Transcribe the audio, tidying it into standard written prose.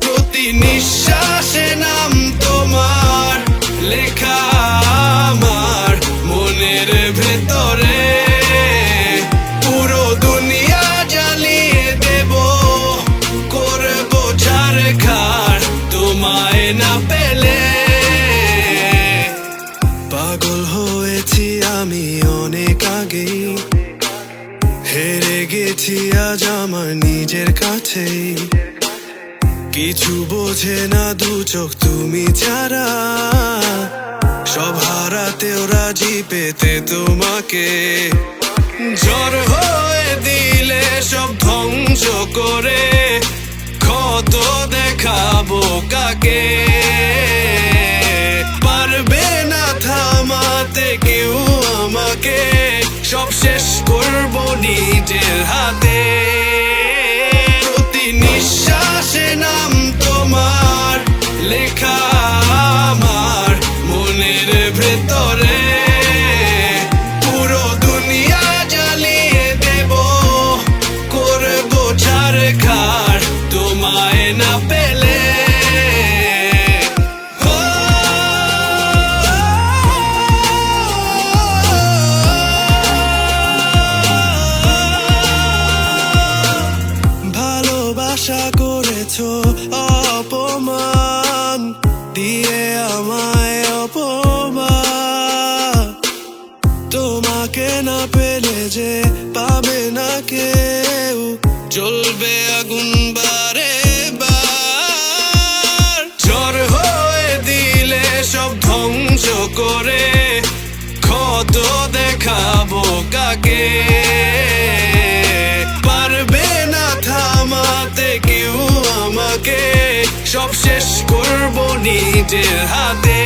প্রতি নিঃশ্বাসে নাম তোমার লেখা আমার মনের ভেতরে। পুরো দুনিয়া জ্বালিয়ে দেব, করবো ছারখার তোমায় না পেলে। পাগল হয়েছি আমি অনেক আগেই, হেরে গেছি আজ আমার নিজের কাছেই। কিছু বোঝে না দু চোখ তুমি ছাড়া, সব হারাতেও রাজি পেতে তোমাকে। ঝড় হয়ে দিলে সব ধ্বংস করে, ক্ষত দেখাবো কাকে। পারবে না থামাতে কেউ আমাকে, সব শেষ করবো নিজের হাতে। প্রতি নিঃশ্বাসে নাম তোমার লেখা আমার মনের ভেতরে। পুরো দুনিয়া জ্বালিয়ে দেব, করবো ছারখার তোমায় না পেলে। ভালোবাসা করেছো অপমান দিয়ে আমায় অপমান। তোমাকে না পেলে যে পাবে না কেউ, জ্বলবে আগুন বারে বার। ঝড় হয়ে দিলে সব ধ্বংস করে, ক্ষত দেখাবো কাকে। পারবে না থামাতে কেউ আমাকে, সব শেষ করবো নিজের হাতে।